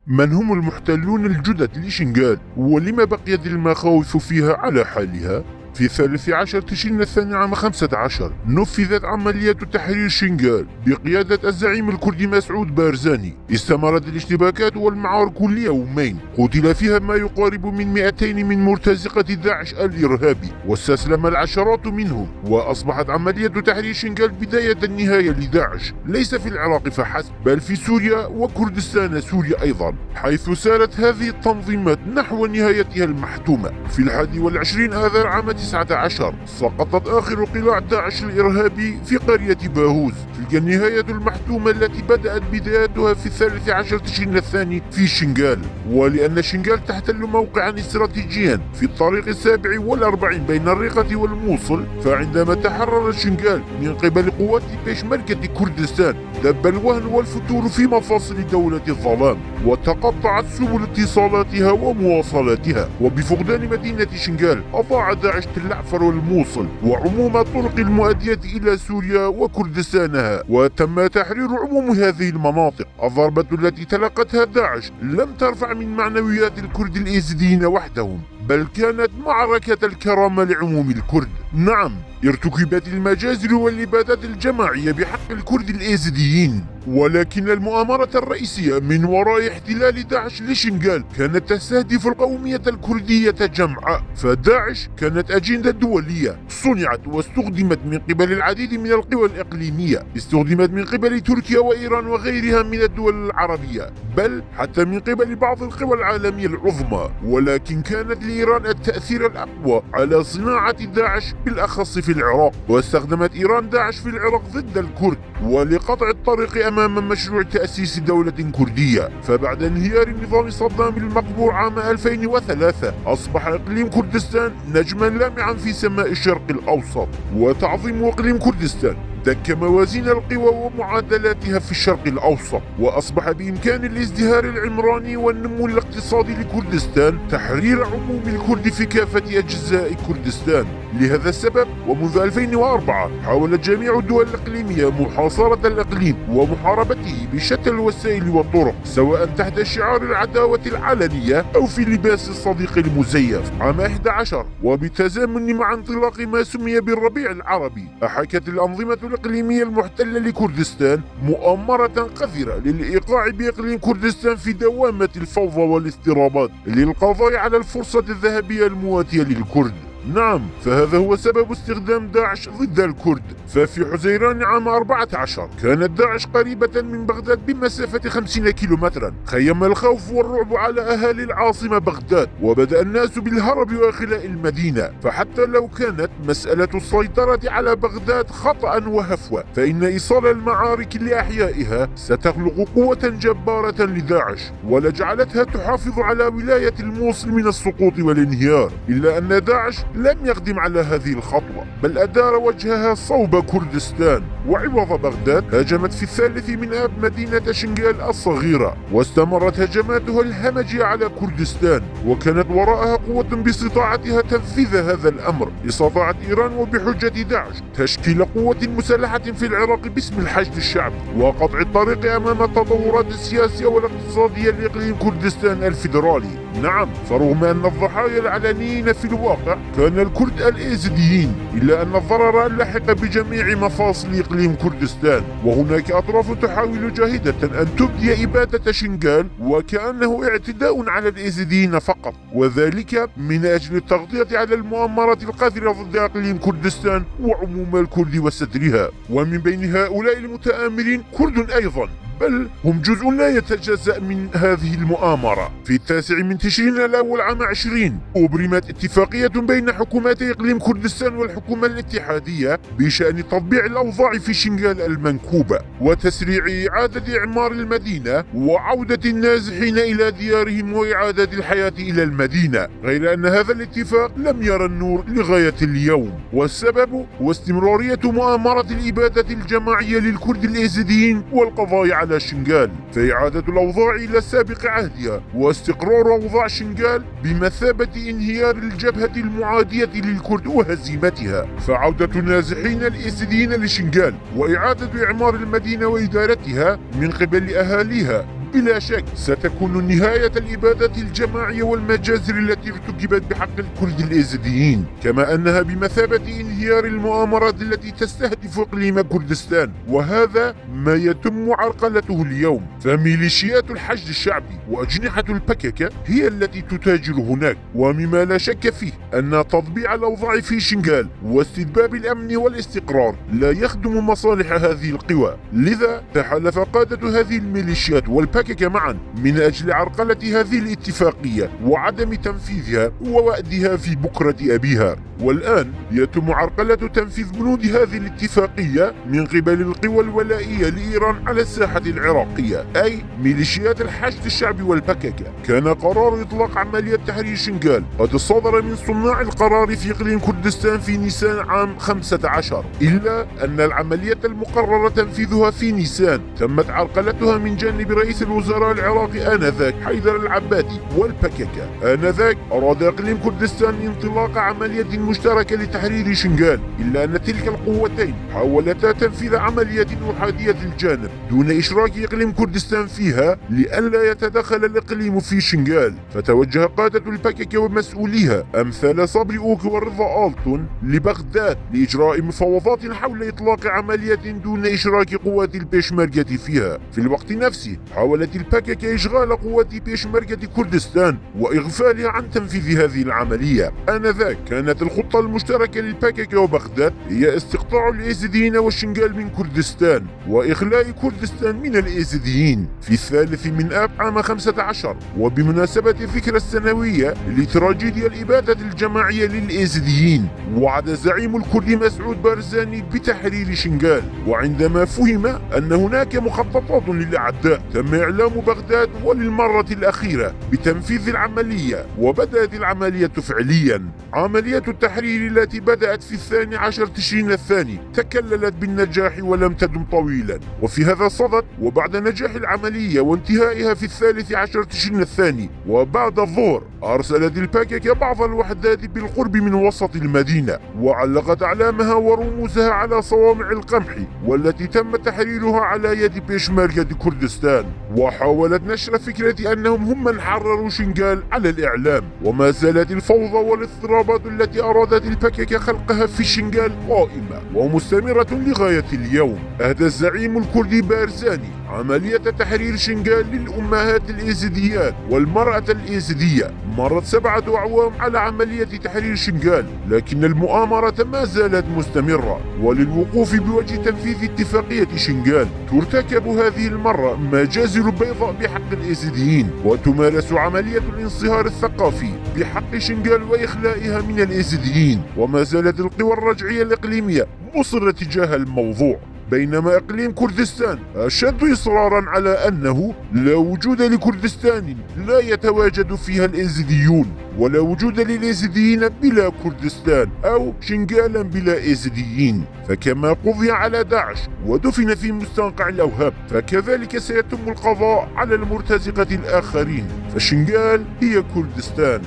من هم المحتلون الجدد لشنغال ولما بقيت المخاوف فيها على حالها؟ في 13 تشرين الثاني عام 15 نفذت عملية تحرير شنغال بقيادة الزعيم الكردي مسعود بارزاني. استمرت الاشتباكات والمعارك ليومين، قتل فيها ما يقارب من 200 من مرتزقة داعش الإرهابي واستسلم العشرات منهم، وأصبحت عملية تحرير شنغال بداية النهاية لداعش، ليس في العراق فحسب بل في سوريا وكردستان سوريا أيضا، حيث سارت هذه التنظيمات نحو نهايتها المحتومة. في 21 آذار عام 19 سقطت آخر قلاع داعش الإرهابي في قرية باهوز، تلك النهاية المحتومة التي بدأت بدايتها في 13 تشرين الثاني في شنغال. ولأن شنغال تحتل موقعا استراتيجيا في الطريق 47 بين الرقة والموصل، فعندما تحرر شنغال من قبل قوات جيش ملكة كردستان دب الوهن والفتور في مفاصل دولة الظلام، وتقطعت سبل اتصالاتها ومواصلاتها، وبفقدان مدينة شنغال أضاع داعش تل العفر والموصل وعموم الطرق المؤدية إلى سوريا وكردستانها، وتم تحرير عموم هذه المناطق. الضربة التي تلقتها داعش لم ترفع من معنويات الكرد الإيزيديين وحدهم، بل كانت معركة الكرامة لعموم الكرد. نعم، ارتكبت المجازر والإبادات الجماعية بحق الكرد الإيزيديين، ولكن المؤامرة الرئيسية من وراء احتلال داعش لشنغال كانت تستهدف القومية الكردية جمعاء، فداعش كانت أجندة دولية صنعت واستخدمت من قبل العديد من القوى الإقليمية، استخدمت من قبل تركيا وإيران وغيرها من الدول العربية، بل حتى من قبل بعض القوى العالمية العظمى، ولكن كانت لإيران التأثير الأقوى على صناعة داعش بالأخص في العراق، واستخدمت إيران داعش في العراق ضد الكرد ولقطع الطريق أمام مشروع تأسيس دولة كردية. فبعد انهيار نظام صدام المقبور عام 2003 أصبح إقليم كردستان نجما لامعا في سماء الشرق الأوسط، وتعظيم إقليم كردستان دك موازين القوى ومعادلاتها في الشرق الأوسط، وأصبح بإمكان الازدهار العمراني والنمو الاقتصادي لكردستان تحرير عموم الكرد في كافة أجزاء كردستان. لهذا السبب ومنذ 2004 حاولت جميع الدول الإقليمية محاصرة الإقليم ومحاربته بشتى الوسائل والطرق، سواء تحت شعار العداوة العلنية أو في لباس الصديق المزيف. عام 11 وبالتزامن مع انطلاق ما سمي بالربيع العربي، أحكت الأنظمة الإقليمية المحتلة لكردستان مؤامرة قذرة للإيقاع بإقليم كردستان في دوامة الفوضى والاضطرابات للقضاء على الفرصة الذهبية المواتية للكرد. نعم، فهذا هو سبب استخدام داعش ضد الكرد. ففي حزيران عام 14 كانت داعش قريبة من بغداد بمسافة 50 كيلومترا، خيم الخوف والرعب على أهالي العاصمة بغداد، وبدأ الناس بالهرب وإخلاء المدينة. فحتى لو كانت مسألة السيطرة على بغداد خطأ وهفوة، فإن إيصال المعارك لأحيائها ستخلق قوة جبارة لداعش ولجعلتها تحافظ على ولاية الموصل من السقوط والانهيار. إلا أن داعش لم يقدم على هذه الخطوة، بل أدار وجهها صوب كردستان، وعوض بغداد هاجمت في الثالث من آب مدينة شنغال الصغيرة، واستمرت هجماتها الهمجية على كردستان، وكانت وراءها قوة باستطاعتها تنفيذ هذا الأمر. استطاعت إيران وبحجة داعش تشكيل قوة مسلحة في العراق باسم الحشد الشعبي وقطع الطريق أمام التطورات السياسية والاقتصادية لإقليم كردستان الفيدرالي. نعم، فرغم أن الضحايا العلنيين في الواقع كان الكرد الإيزيديين، إلا أن الضرر لحق بجميع مفاصل إقليم كردستان، وهناك أطراف تحاول جاهدة أن تبدي إبادة شنغال وكأنه اعتداء على الإيزيديين فقط، وذلك من أجل التغطية على المؤامرات القذرة ضد إقليم كردستان وعموم الكرد وسترها. ومن بين هؤلاء المتآمرين كرد أيضا، بل هم جزء لا يتجزأ من هذه المؤامرة. في 9 من تشرين الأول عام 20 أبرمت اتفاقية بين حكومتي إقليم كردستان والحكومة الاتحادية بشأن تطبيع الأوضاع في شنغال المنكوبة وتسريع إعادة إعمار المدينة وعودة النازحين إلى ديارهم وإعادة الحياة إلى المدينة، غير أن هذا الاتفاق لم يرى النور لغاية اليوم، والسبب هو استمرارية مؤامرة الإبادة الجماعية للكرد الإيزيديين والقضاء على شنغال، فإعادة الأوضاع إلى سابق عهدها واستقرار أوضاع شنغال بمثابة انهيار الجبهة المعادية للكرد وهزيمتها، فعودة النازحين الإيزيديين لشنغال وإعادة إعمار المدينة وإدارتها من قبل أهاليها بلا شك ستكون نهاية الإبادة الجماعية والمجازر التي ارتكبت بحق الكرد الإيزيديين، كما أنها بمثابة انهيار المؤامرات التي تستهدف إقليم كردستان، وهذا ما يتم عرقلته اليوم. فميليشيات الحشد الشعبي وأجنحة البككة هي التي تتاجر هناك، ومما لا شك فيه أن تطبيع الأوضاع في شنغال واستتباب الأمن والاستقرار لا يخدم مصالح هذه القوى، لذا تحالف قادة هذه الميليشيات والبككة معا من أجل عرقلة هذه الاتفاقية وعدم تنفيذها ووأدها في بكرة أبيها. والآن يتم عرقلة تنفيذ بنود هذه الاتفاقية من قبل القوى الولائية لإيران على الساحة العراقية، أي ميليشيات الحشد الشعبي والبككة. كان قرار إطلاق عملية تحرير شنغال قد صدر من صناع القرار في إقليم كردستان في نيسان عام 15، إلا أن العملية المقرر تنفيذها في نيسان تمت عرقلتها من جانب رئيس الوزراء العراقي آنذاك حيدر العبادي والبككة. آنذاك أراد إقليم كردستان انطلاق عملية مشتركة لتحرير شنغال، إلا أن تلك القوتين حاولتا تنفيذ عملية أحادية الجانب دون إشراك إقليم كردستان فيها لئلا يتدخل الإقليم في شنغال. فتوجه قادة البككة ومسؤوليها أمثال صبري أوك ورضا آلتون لبغداد لإجراء مفاوضات حول إطلاق عملية دون إشراك قوات البيشمركة فيها. في الوقت نفسه حاولت البككة إشغال قوات بيشمركة كردستان وإغفالها عن تنفيذ هذه العملية. آنذاك كانت الخطة المشتركة للبككة وبغداد هي استقطاع الإيزيديين والشنغال من كردستان وإخلاء كردستان من الإيزيديين في 3 آب عام 15، وبمناسبة الذكرى السنوية لتراجيديا الإبادة الجماعية للإيزيديين وعد زعيم الكرد مسعود بارزاني بتحرير شنغال. وعندما فهم أن هناك مخططات للأعداء تم إعلام بغداد وللمرة الأخيرة بتنفيذ العملية، وبدأت العملية فعليا. عملية التحرير التي بدأت في 12 تشرين الثاني تكللت بالنجاح ولم تدم طويلا، وفي هذا الصدد وبعد نجاح العملية وانتهائها في 13 تشرين الثاني وبعد الظهر أرسلت البككة بعض الوحدات بالقرب من وسط المدينة وعلقت أعلامها ورموزها على صوامع القمح والتي تم تحريرها على يد بيشمركة كردستان، وحاولت نشر فكرة أنهم هم من حرروا شنغال على الإعلام. وما زالت الفوضى والاضطرابات التي أرادت البككة خلقها في شنغال قائمة ومستمرة لغاية اليوم. أهدى الزعيم الكردي بارزاني عملية تحرير شنغال للأمهات الإيزيديات والمرأة الإيزيدية. مرت 7 أعوام على عملية تحرير شنغال، لكن المؤامرة ما زالت مستمرة، وللوقوف بوجه تنفيذ اتفاقية شنغال ترتكب هذه المرة مجازر بيضاء بحق الإيزيديين، وتمارس عملية الانصهار الثقافي بحق شنغال وإخلائها من الإيزيديين. وما زالت القوى الرجعية الإقليمية مصرة تجاه الموضوع، بينما إقليم كردستان أشد إصرارا على أنه لا وجود لكردستان لا يتواجد فيها الإيزيديون، ولا وجود للإيزيديين بلا كردستان أو شنغالا بلا إيزيديين. فكما قضي على داعش ودفن في مستنقع الأوهام، فكذلك سيتم القضاء على المرتزقة الآخرين، فشنغال هي كردستان.